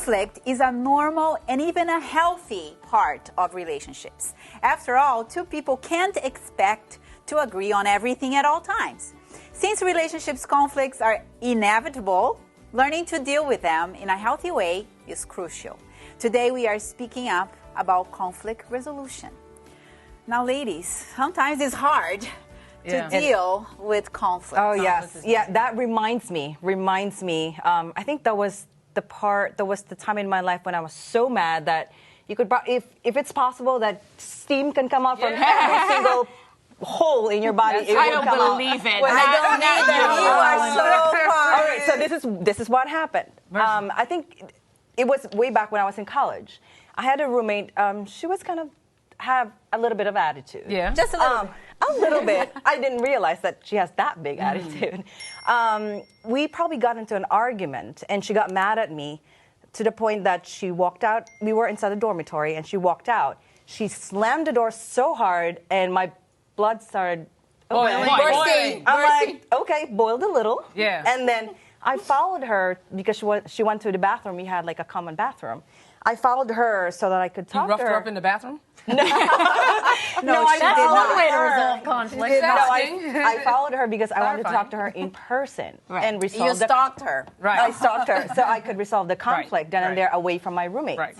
Conflict is a normal and even a healthy part of relationships. After all, two people can't expect to agree on everything at all times. Since relationships conflicts are inevitable, learning to deal with them in a healthy way is crucial. Today we are speaking up about conflict resolution. Now, ladies, sometimes it's hard to deal with conflict. Oh, yes. Yeah, that reminds me. I think that was the time in my life when I was so mad that you could, if it's possible that steam can come out from every single hole in your body. I don't believe it. Well, I don't need that. You are so hard. All right, so this is what happened. I think it was way back when I was in college. I had a roommate. She was kind of have a little bit of attitude. Yeah. Just a little bit. A little bit. I didn't realize that she has that big attitude. We probably got into an argument, and she got mad at me to the point that she walked out. We were inside the dormitory, and she walked out. She slammed the door so hard, and my blood started Bursting. I'm like, okay, boiled a little. Yeah. And then I followed her because she went to the bathroom. We had like a common bathroom. I followed her so that I could talk to her. You roughed her up in the bathroom? No, No, I she did followed not. way to her. resolve conflict. did not. No, I followed her because I wanted to Clarifying. talk to her in person and resolve You stalked her. Right. I stalked her so I could resolve the conflict then and there away from my roommates. Right.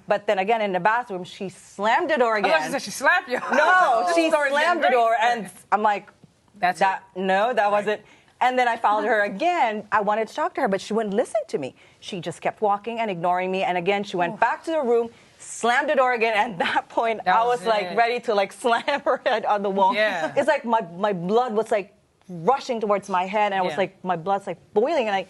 But then again in the bathroom, she slammed the door I again. thought she said she slapped you. No, This she story's slammed the getting door, great. and I'm like, That's no, that wasn't. And then I followed her again. I wanted to talk to her, but she wouldn't listen to me. She just kept walking and ignoring me. And again, she went back to the room, slammed the door again. And at that point, I was like ready to like slam her head on the wall. Yeah. It's like my blood was like rushing towards my head, and I was like, my blood's like boiling, and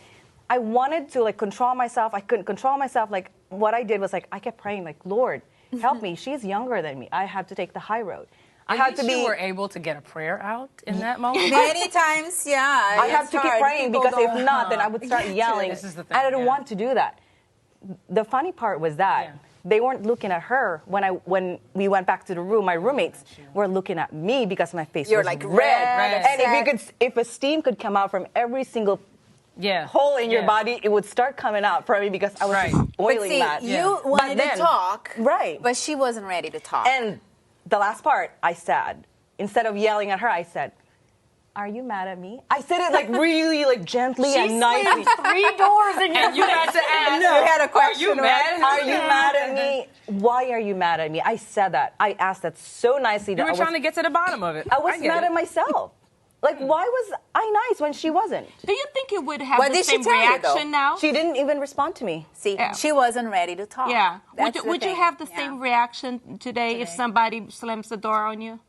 I wanted to like control myself. I couldn't control myself. Like what I did was like I kept praying, like, Lord, help me. She's younger than me. I have to take the high road. I had to be. You were able to get a prayer out in that moment. Many times, yeah. I have to keep praying because if not, then I would start yelling. This is the thing, I didn't want to do that. The funny part was that they weren't looking at her when we went back to the room. My roommates were looking at me because my face was like red. red, And if a steam could come out from every single hole in your body, it would start coming out from me because I was just boiling mad. You wanted to talk, right? But she wasn't ready to talk. And the last part, I said, instead of yelling at her, I said, "Are you mad at me?" I said it like really like gently and nicely. 3 doors in your You had to ask. You had a question. Are you mad? Are you mad at me? Why are you mad at me? I said that. I asked that so nicely. You were trying to get to the bottom of it. I was mad at myself. Like, why was I nice when she wasn't? Do you think it would have What the did she same tell you, though? reaction now? She didn't even respond to me. See, she wasn't ready to talk. Yeah. That's the Would you thing. have the same reaction today if somebody slams the door on you?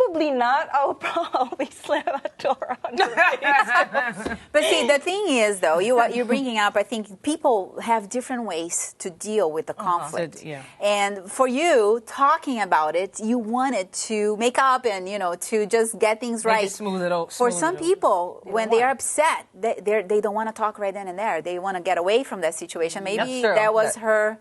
Probably not. I would probably slam a door on her. But see, the thing is, though, you're bringing up, I think people have different ways to deal with the conflict. And for you, talking about it, you wanted to make up and, to just get things right. Smooth it over. For some people, when they are upset, they don't want to talk right then and there. They want to get away from that situation. Maybe that was her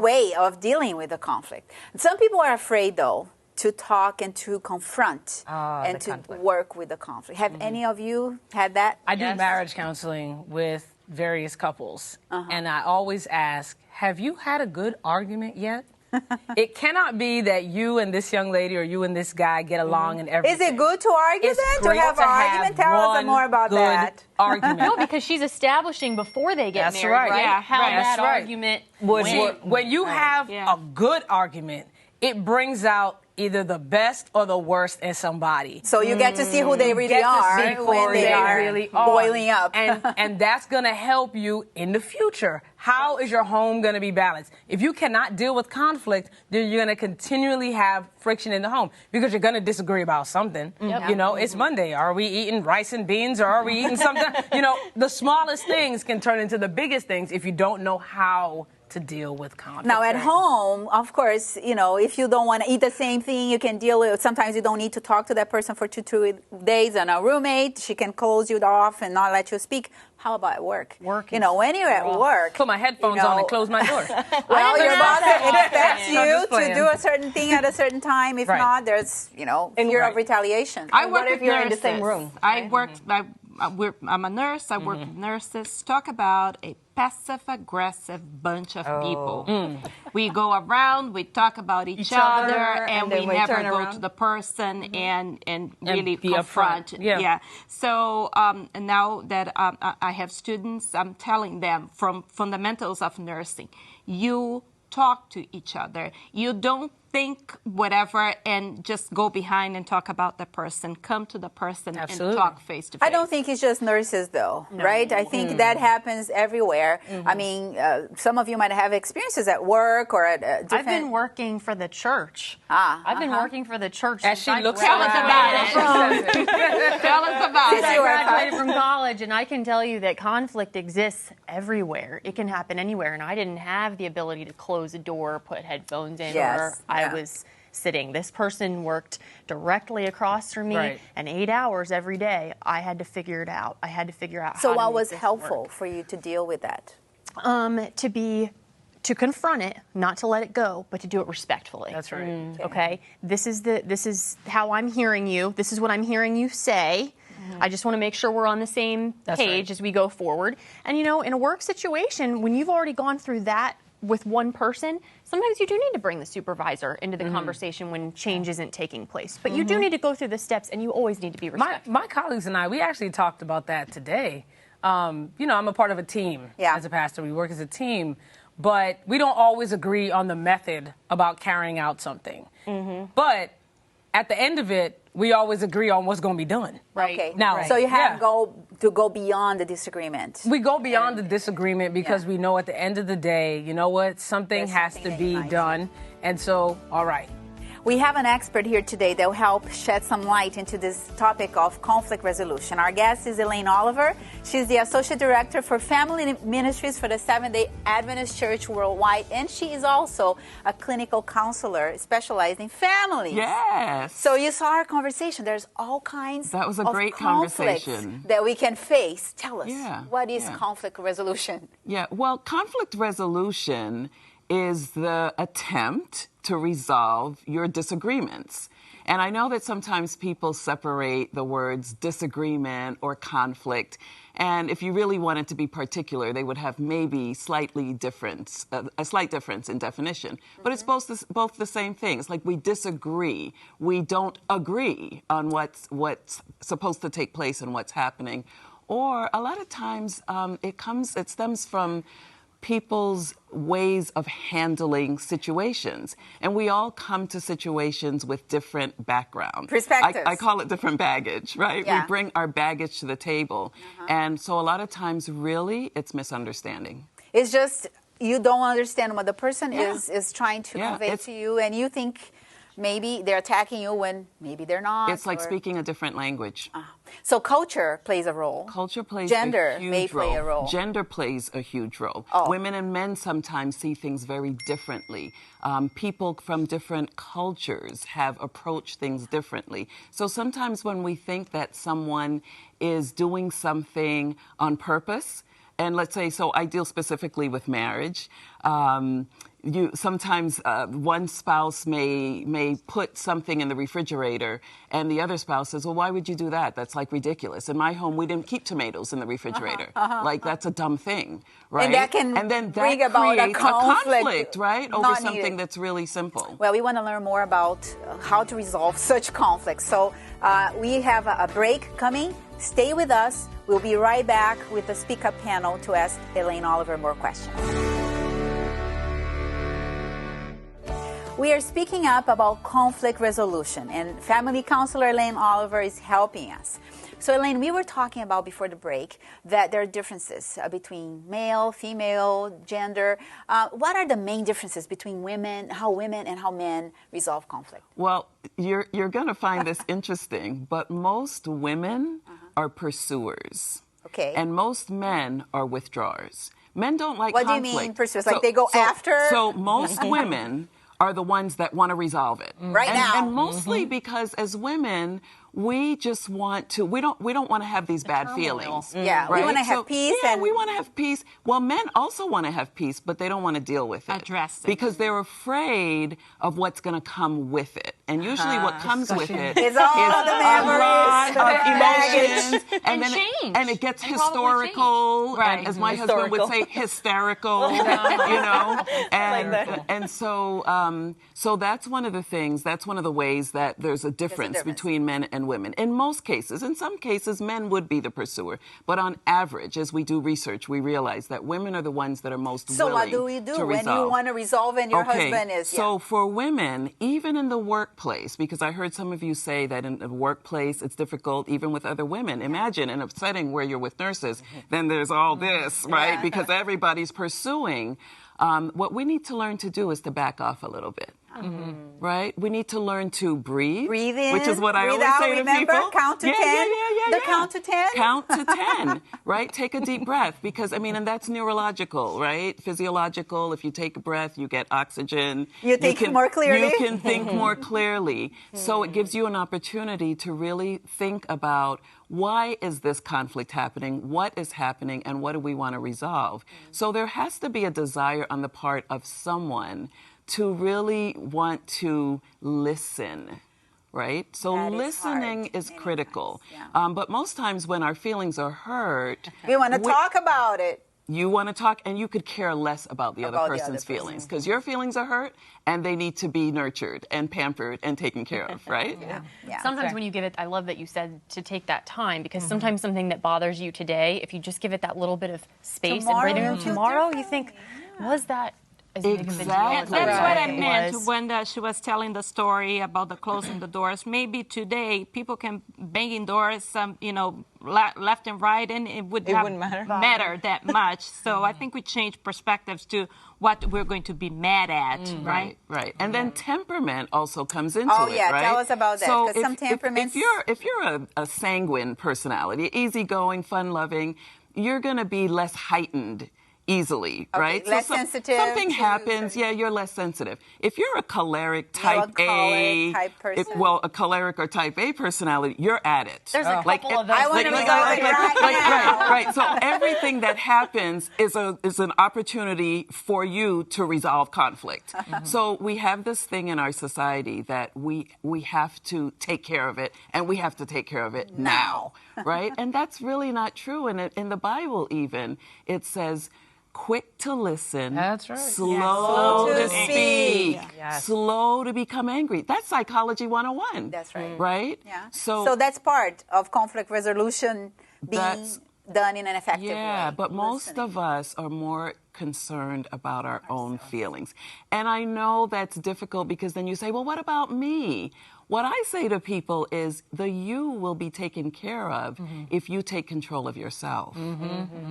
way of dealing with the conflict. Some people are afraid, though, to talk and to confront and to work with the conflict. Have any of you had that? I do marriage counseling with various couples, and I always ask, have you had a good argument yet? It cannot be that you and this young lady or you and this guy get along and everything. Is it good to argue It's then? To great have an argument? Tell us more about good that. Argument. No, because she's establishing before they get That's married, right. Yeah, how That's that right. argument When you have a good argument, it brings out either the best or the worst in somebody. So you get to see who they really are when they are really boiling up. And that's going to help you in the future. How is your home going to be balanced? If you cannot deal with conflict, then you're going to continually have friction in the home because you're going to disagree about something. It's Monday. Are we eating rice and beans or are we eating something? The smallest things can turn into the biggest things if you don't know how to deal with conflict. Now, at home, of course, if you don't want to eat the same thing, you can deal with it. Sometimes you don't need to talk to that person for 2 days. And a roommate, she can close you off and not let you speak. How about at work? When you're at work. Put my headphones on and close my door. Well, your boss expects you playing. to do a certain thing at a certain time. If not, there's, fear of retaliation. I work What if with you're in the nurses. same room? I I'm a nurse. I work with nurses. Talk about a passive-aggressive bunch of people. We go around, we talk about each other, and we never go to the person and really confront. Yeah. So and now that I have students, I'm telling them from fundamentals of nursing, you talk to each other. You don't think whatever and just go behind and talk about the person. Come to the person and talk face to face. I don't think it's just nurses, though, right? I think that happens everywhere. I mean, some of you might have experiences at work or at different... I've been working for the church. I've been working for the church. As she looks Tell us about it. Tell us about it. I graduated from college, and I can tell you that conflict exists everywhere. It can happen anywhere, and I didn't have the ability to close a door, put headphones in, or I was sitting. This person worked directly across from me, and 8 hours every day. I had to figure it out. I had to figure out So how to what make was this helpful work. for you to deal with that? To confront it, not to let it go, but to do it respectfully. That's right. Okay. This is how I'm hearing you. This is what I'm hearing you say. I just want to make sure we're on the same page as we go forward. And you know, in a work situation, when you've already gone through that with one person, sometimes you do need to bring the supervisor into the conversation when change isn't taking place. But you do need to go through the steps, and you always need to be respectful. My colleagues and I, we actually talked about that today. You know, I'm a part of a team as a pastor. We work as a team, but we don't always agree on the method about carrying out something. But at the end of it, we always agree on what's going to be done. Right. Okay. Now, So you have to go beyond the disagreement. We go beyond the disagreement because we know at the end of the day, you know what, something has to be done. And so, all right. We have an expert here today that will help shed some light into this topic of conflict resolution. Our guest is Elaine Oliver. She's the Associate Director for Family Ministries for the Seventh-day Adventist Church Worldwide, and she is also a clinical counselor specialized in families. Yes. So you saw our conversation. There's all kinds That was a of great conflicts conversation. that we can face. Tell us, what is yeah. conflict resolution? Yeah, well, conflict resolution is the attempt to resolve your disagreements. And I know that sometimes people separate the words disagreement or conflict. And if you really wanted to be particular, they would have maybe a slight difference in definition. But it's both the same thing. It's like we disagree. We don't agree on what's supposed to take place and what's happening. Or a lot of times it stems from people's ways of handling situations. And we all come to situations with different backgrounds. Perspectives. I call it different baggage, right? Yeah. We bring our baggage to the table. And so a lot of times, really, it's misunderstanding. It's just you don't understand what the person is trying to convey to you, and you think maybe they're attacking you when maybe they're not. It's like speaking a different language. So culture plays a role. Culture plays Gender a huge may play a role. Gender plays a huge role. Women and men sometimes see things very differently. People from different cultures have approached things differently. So sometimes when we think that someone is doing something on purpose, and let's say, so I deal specifically with marriage, sometimes one spouse may put something in the refrigerator, and the other spouse says, well, why would you do that? That's like ridiculous. In my home, we didn't keep tomatoes in the refrigerator. Like, that's a dumb thing, right? And that can bring about a conflict, right? Over something that's really simple. Well, we want to learn more about how to resolve such conflicts. So we have a break coming. Stay with us. We'll be right back with the SpeakUp panel to ask Elaine Oliver more questions. We are speaking up about conflict resolution, and family counselor Elaine Oliver is helping us. So, Elaine, we were talking about before the break that there are differences between male, female, gender. What are the main differences between how women and how men resolve conflict? Well, you're going to find this interesting, but most women are pursuers. Okay. And most men are withdrawers. Men don't like conflict. What do you mean pursuers? Like they go after? So most women are the ones that want to resolve it. Right now. And mostly because as women, we just want to, we don't want to have these bad turmoil. feelings. Yeah, we right? want to have peace. Yeah, and we want to have peace. Well, men also want to have peace, but they don't want to deal with it. Address it. Because they're afraid of what's going to come with it. And usually what comes with it It's all the a memories, lot of emotions. And then change. and it gets And probably historical. Right. And as my husband would say, hysterical. And so that's one of the things, that's one of the ways that there's a difference between men and women. In most cases, in some cases, men would be the pursuer. But on average, as we do research, we realize that women are the ones that are most So willing what do we do to when resolve. you want to resolve and your husband is? So for women, even in the workplace, because I heard some of you say that in the workplace it's difficult even with other women. Imagine in a setting where you're with nurses, then there's all this, right? Because everybody's pursuing. What we need to learn to do is to back off a little bit. Right? We need to learn to breathe. Breathe in, which is what I breathe always out. say Remember, to people. count to 10? The count to 10? Count to 10, right? Take a deep breath because, I mean, and that's neurological, right? Physiological. If you take a breath, you get oxygen. You think more clearly? You can think more clearly. So it gives you an opportunity to really think about why is this conflict happening? What is happening? And what do we want to resolve? So there has to be a desire on the part of someone to really want to listen, right? So That is listening hard is many critical. times, yeah. But most times when our feelings are hurt, We want to talk about it. you want to talk, and you could care less about the About other the other person's person. feelings because your feelings are hurt and they need to be nurtured and pampered and taken care of, right? Yeah. Sometimes when you give it, I love that you said to take that time because sometimes something that bothers you today, if you just give it that little bit of space Tomorrow and breathing room you'll feel tomorrow, you differently. think, was that as big of a deal? Exactly. as That's I what thought I it meant was? when she was telling the story about the closing the doors. Maybe today people can bang in doors, left and right, and it wouldn't matter that much. So I think we change perspectives to what we're going to be mad at, right? Right. And then temperament also comes into Oh, it, yeah. right? Tell us about that, So 'cause some temperaments- if you're a sanguine personality, easygoing, fun-loving, you're going to be less heightened easily, right? less sensitive Something to happens, certain- you're less sensitive. If you're a choleric type Melancholic type person. a choleric or type A personality, you're at it. There's a couple of those. I wanna resolve it right now. Right. So everything that happens is an opportunity for you to resolve conflict. So we have this thing in our society that we have to take care of it, and we have to take care of it now, right? And that's really not true. And in the Bible, even it says, quick to listen. That's right. Slow Slow to to speak. Yes. Slow to become angry. That's psychology 101. That's right. Right? Yeah. So So that's part of conflict resolution being That's- done in an effective way. Yeah, but most Listening. of us are more concerned about our own feelings. And I know that's difficult because then you say, well, what about me? What I say to people is the you will be taken care of if you take control of yourself.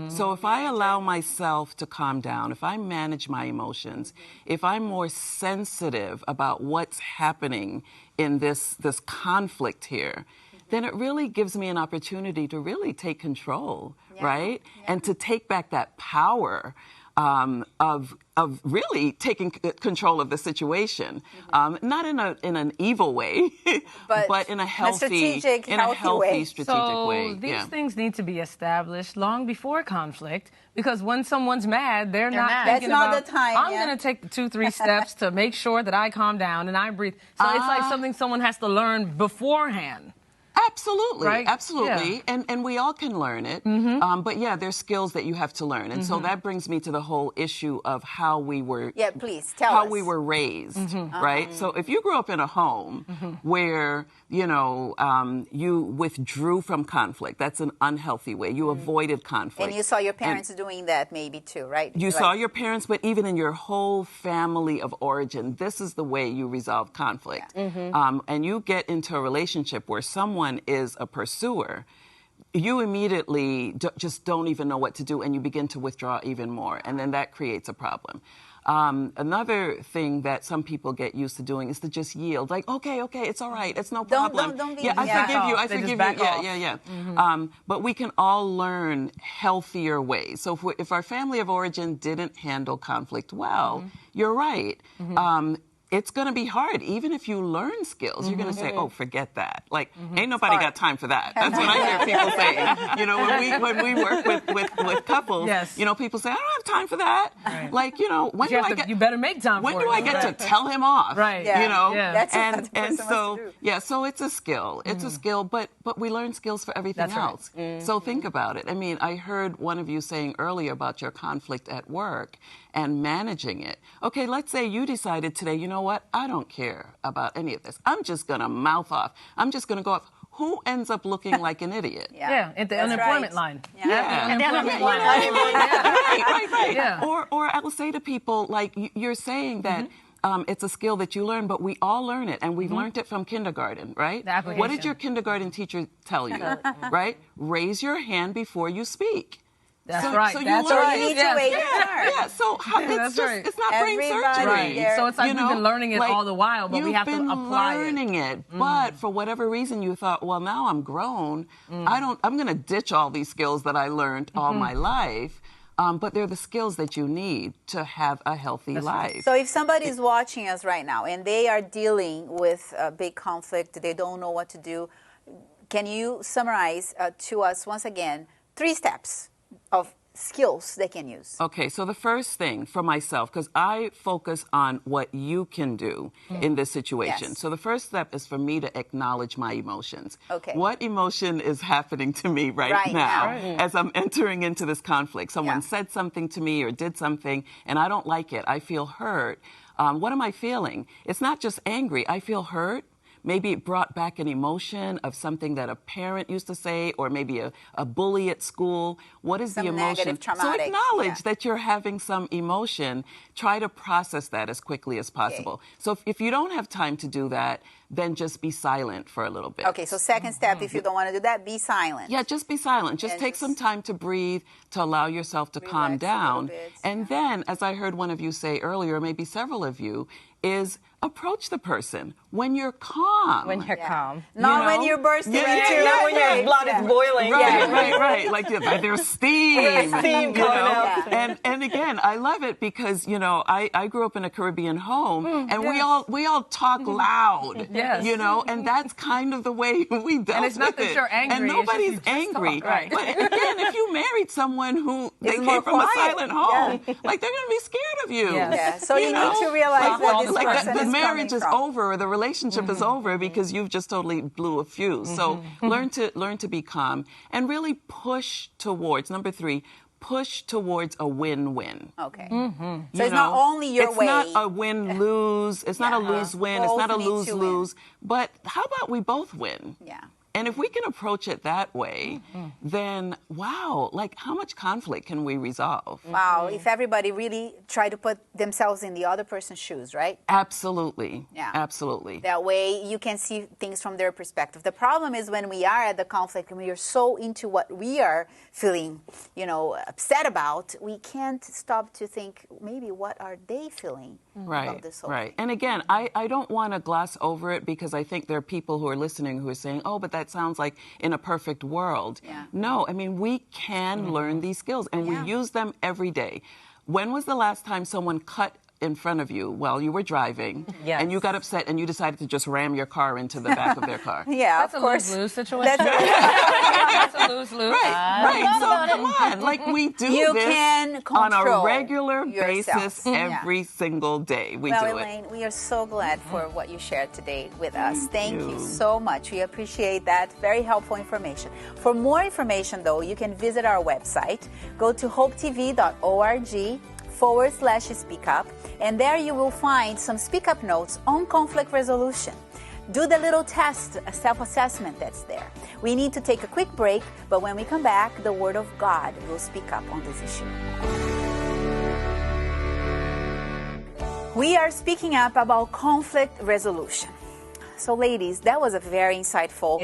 So if I allow myself to calm down, if I manage my emotions, if I'm more sensitive about what's happening in this conflict here, then it really gives me an opportunity to really take control, right? And to take back that power of really taking control of the situation, not in an evil way, but in a healthy, strategic So way. these things need to be established long before conflict because when someone's mad, they're not mad. thinking That's not about, the time, I'm yeah. going to take the 2-3 steps to make sure that I calm down and I breathe. So it's like something someone has to learn beforehand. Absolutely, Right? absolutely, Yeah. and we all can learn it. But yeah, there's skills that you have to learn, and so that brings me to the whole issue of how we were. Yeah, please tell how us. we were raised, right? So if you grew up in a home where you withdrew from conflict, that's an unhealthy way. You avoided conflict, And you saw your parents doing that maybe too, right? You saw your parents, but even in your whole family of origin, this is the way you resolve conflict. And you get into a relationship where someone is a pursuer, you immediately just don't even know what to do, and you begin to withdraw even more, and then that creates a problem. Another thing that some people get used to doing is to just yield, like, okay, it's all right, it's no problem. Don't be- yeah, I yeah. forgive you, I They just forgive you. back Yeah, off. yeah. But we can all learn healthier ways. So if our family of origin didn't handle conflict well, you're right. it's going to be hard. Even if you learn skills, you're going to say, oh, forget that. Like, ain't nobody got time for that. That's what I hear people saying. You know, when we work with couples, you know, people say, I don't have time for that. Right. Like, you know, when do I get... You better make time for it. When do I get to tell him off? Right. You know? That's and so, so it's a skill. It's a skill, but we learn skills for everything else. So think about it. I mean, I heard one of you saying earlier about your conflict at work and managing it. Okay, let's say you decided today, you know what? I don't care about any of this. I'm just going to mouth off. I'm just going to go off. Who ends up looking like an idiot? At the unemployment line. Right. Yeah. Or I will say to people, like, you're saying that it's a skill that you learn, but we all learn it, and we've learned it from kindergarten, right? What did your kindergarten teacher tell you, right? Raise your hand before you speak. That's right. So you That's learn. right. You need to wait your turn. Yeah. So it's just it's not brain surgery. Right. So it's like we've been learning it all the while, but we have to apply it. You've been learning it, but for whatever reason you thought, well, now I'm grown. I'm going to ditch all these skills that I learned all my life. But they're the skills that you need to have a healthy life. So if somebody's watching us right now and they are dealing with a big conflict, they don't know what to do, can you summarize to us once again 3 steps of skills they can use? Okay, so the first thing for myself, because I focus on what you can do in this situation. Yes. So the first step is for me to acknowledge my emotions. Okay. What emotion is happening to me right now as I'm entering into this conflict? Someone said something to me or did something, and I don't like it. I feel hurt. What am I feeling? It's not just angry. I feel hurt. Maybe it brought back an emotion of something that a parent used to say, or maybe a bully at school. What is the emotion? Negative, traumatic. So acknowledge that you're having some emotion. Try to process that as quickly as possible. Okay. So if you don't have time to do that, then just be silent for a little bit. Okay, so second step, if you don't want to do that, be silent. Yeah, just be silent. Just take some time to breathe, to allow yourself to calm down. And then, as I heard one of you say earlier, maybe several of you, is approach the person when you're calm. When you're calm. Not when you're bursting into... Not when your blood is boiling. Right. Like there's steam. Steam coming out. And again, I love it because, you know, I grew up in a Caribbean home, and we all talk loud. Yes. You know, and that's kind of the way we dealt And it's not with that it. you're angry. And nobody's angry. Right. But again, if you married someone who they came from a silent home, like they're going to be scared of you. Yes. Yeah. So you need to realize that this person the is marriage is from. over, or the relationship is over because you've just totally blew a fuse. So learn to be calm and really push towards, number 3, push towards a win-win. Okay. So it's not only your way. It's not a win-lose. It's not a lose-win. It's not a lose-lose. But how about we both win? Yeah. And if we can approach it that way, then, wow, like how much conflict can we resolve? Wow, if everybody really try to put themselves in the other person's shoes, right? Absolutely. Yeah. Absolutely. That way you can see things from their perspective. The problem is when we are at the conflict and we are so into what we are feeling, you know, upset about, we can't stop to think maybe what are they feeling about this whole thing. And again, I don't want to gloss over it because I think there are people who are listening who are saying, oh, but that sounds like in a perfect world. Yeah. No, I mean, we can learn these skills and we use them every day. When was the last time someone cut in front of you while you were driving and you got upset and you decided to just ram your car into the back of their car? That's of a course. lose-lose situation. That's a lose-lose. Right. So come on, like we do this on a regular basis every single day. We do it. Elaine, we are so glad for what you shared today with us. Thank you so much. We appreciate that. Very helpful information. For more information, though, you can visit our website. Go to hopetv.org/SpeakUp, and there you will find some SpeakUp notes on conflict resolution. Do the little test, a self-assessment that's there. We need to take a quick break, but when we come back, the Word of God will speak up on this issue. We are speaking up about conflict resolution. So, ladies, that was a very insightful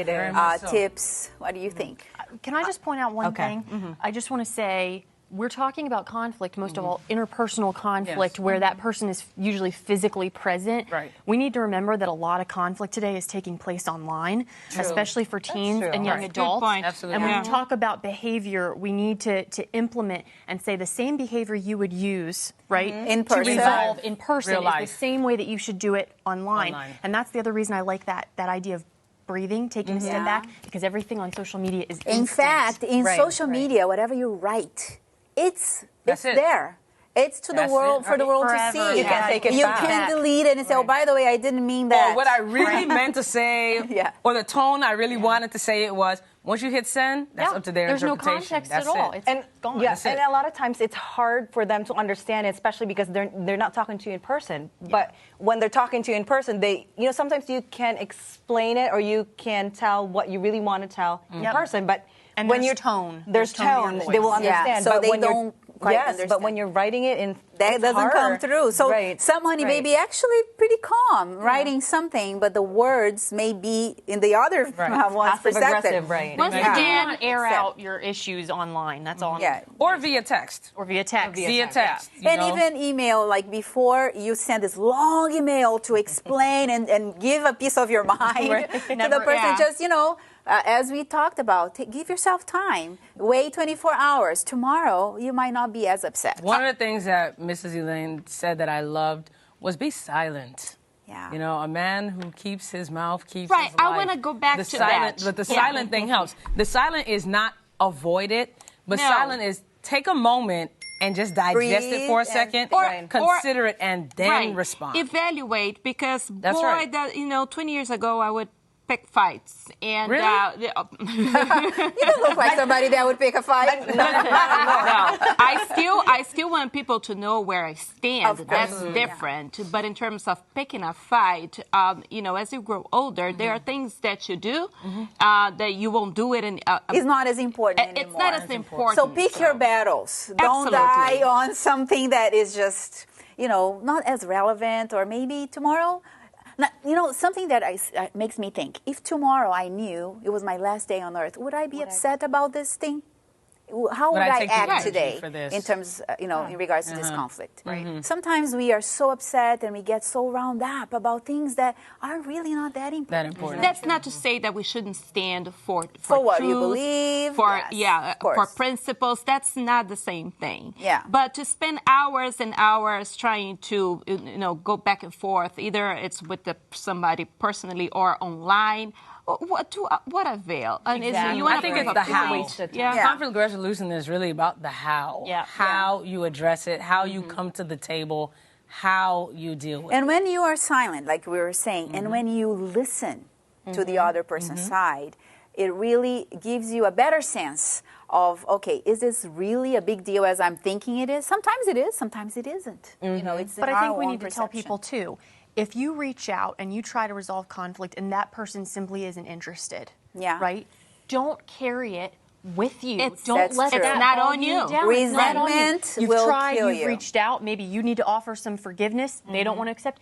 tips. What do you think? Can I just point out one thing? I just want to say, we're talking about conflict, most of all, interpersonal conflict, where that person is usually physically present. Right. We need to remember that a lot of conflict today is taking place online, especially for teens and young adults. Good point. Absolutely. And when we talk about behavior, we need to implement and say the same behavior you would use, right, In to person. resolve in person Real is life. the same way that you should do it online. Online. And that's the other reason I like that idea of breathing, taking a step back, because everything on social media is In instant. fact, in social media, whatever you write, it's That's it. there. It's to That's the world, it. for the world Forever. to see. You can't take it You back. can't delete it and say, oh, by the way, I didn't mean that. Or what I really meant to say, Yeah. or the tone I really wanted to say it was, once you hit send, that's Yeah. up to their There's no interpretation. context That's at all. it. It's gone. Yes, That's and it. a lot of times it's hard for them to understand it, especially because they're not talking to you in person. But when they're talking to you in person, sometimes you can explain it or you can tell what you really want to tell in person. But And when there's you're tone. there's There's tone in tone. your They will voice. Yeah, understand. so but they when you're- don't quite yes, understand. but when you're writing it in that it's doesn't come harder. through. So Right. someone may Right. be actually pretty calm writing something, but the words may be in the other one's Passive perspective. aggressive, right. Once You again, want to air So- out your issues online. That's all. Yeah. Or via text. Or via text. Via text. you And know? even email, like before you send this long email to explain and give a piece of your mind to the Never- person, yeah. just, as we talked about, give yourself time. Wait 24 hours. Tomorrow, you might not be as upset. One of the things that Mrs. Elaine said that I loved was be silent. Yeah. A man who keeps his mouth keeps Right, his I life. wanna go back the to silent, that. But the Yeah. silent thing helps. The silent is not avoid it, but No. silent is take a moment and just digest it for a Breathe second, and- consider it, and then respond. Evaluate, because That's right. 20 years ago I would pick fights, and Really? You don't look like somebody that would pick a fight. no. I still want people to know where I stand. Of course. That's different. But in terms of picking a fight, as you grow older, there are things that you do that you won't do it in. It's not as important anymore. It's not as important. So pick your battles. Don't Absolutely. die on something that is just, not as relevant, or maybe tomorrow. Something that makes me think, if tomorrow I knew it was my last day on earth, would I be upset about this thing? How would I take the act energy today for this? in terms, in regards to this conflict? Mm-hmm. Sometimes we are so upset and we get so wound up about things that are really not that important. That important. That's not to say that we shouldn't stand for what you truth, believe, for yes, of course. for principles. That's not the same thing. Yeah. But to spend hours and hours trying to go back and forth, either it's with somebody personally or online. What avail? And Exactly. you wanna I think prove it's a the how. point. Yeah. Conflict resolution is really about the how. Yeah. How you address it, how you come to the table, how you deal with it. And when you are silent, like we were saying, and when you listen to the other person's side, it really gives you a better sense of, okay, is this really a big deal as I'm thinking it is? Sometimes it is, sometimes it isn't. It's But in I think our we own need to tell perception. people too, if you reach out and you try to resolve conflict and that person simply isn't interested, Yeah. right? Don't carry it with you. It's- Don't That's let true. that It's not bog on you. down. It's not on you. Resentment You've will tried, kill you've you. reached out. Maybe you need to offer some forgiveness. They don't want to accept.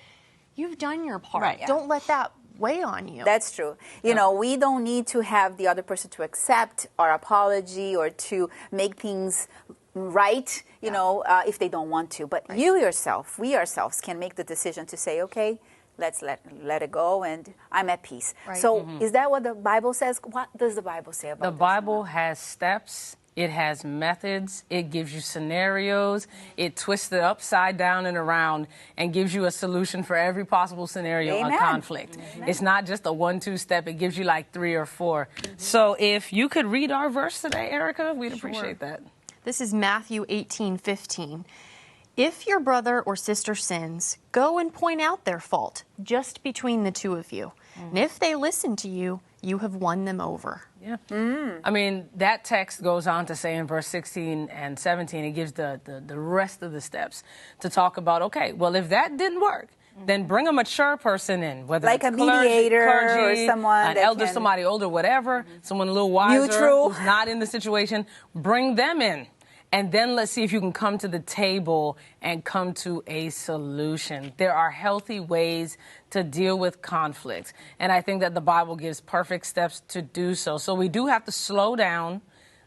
You've done your part. Right. Don't let that weigh on you. That's true. We don't need to have the other person to accept our apology or to make things right, if they don't want to. But we ourselves can make the decision to say, okay, let's let it go, and I'm at peace. Right. So is that what the Bible says? What does the Bible say about The this? Bible has steps. It has methods. It gives you scenarios. It twists it upside down and around and gives you a solution for every possible scenario Amen. of conflict. It's not just a 1-2 step. It gives you like 3 or 4. So if you could read our verse today, Erica, we'd appreciate that. This is Matthew 18:15. If your brother or sister sins, go and point out their fault, just between the two of you. And if they listen to you, you have won them over. Yeah. I mean, that text goes on to say in verse 16 and 17, it gives the rest of the steps to talk about, okay, well, if that didn't work, then bring a mature person in, whether Like it's a mediator or clergy, someone an that elder, can- somebody older, whatever, someone a little wiser Neutral. who's not in the situation, bring them in. And then let's see if you can come to the table and come to a solution. There are healthy ways to deal with conflict. And I think that the Bible gives perfect steps to do so. So we do have to slow down,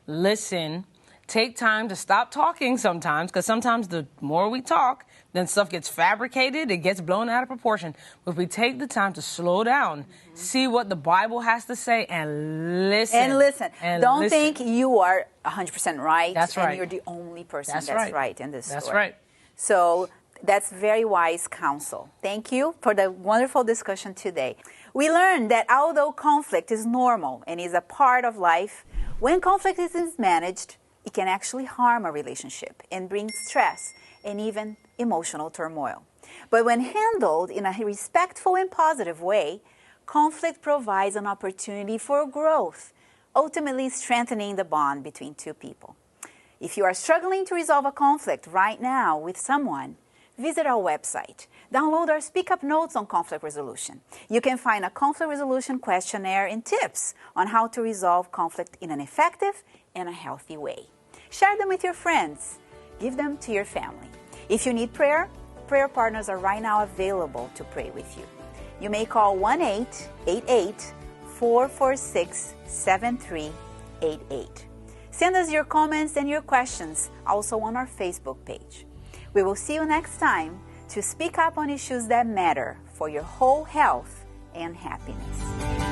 listen, take time to stop talking sometimes, because sometimes the more we talk, then stuff gets fabricated, it gets blown out of proportion. But if we take the time to slow down, see what the Bible has to say, and listen. And listen. Don't listen. think you are 100% right. That's right. And you're the only person That's that's right. right in this story. That's right. So that's very wise counsel. Thank you for the wonderful discussion today. We learned that although conflict is normal and is a part of life, when conflict is mismanaged, it can actually harm a relationship and bring stress and even emotional turmoil. But when handled in a respectful and positive way, conflict provides an opportunity for growth, ultimately strengthening the bond between two people. If you are struggling to resolve a conflict right now with someone, visit our website. Download our SpeakUp notes on conflict resolution. You can find a conflict resolution questionnaire and tips on how to resolve conflict in an effective and a healthy way. Share them with your friends. Give them to your family. If you need prayer, prayer partners are right now available to pray with you. You may call 1-888-446-7388. Send us your comments and your questions also on our Facebook page. We will see you next time to speak up on issues that matter for your whole health and happiness.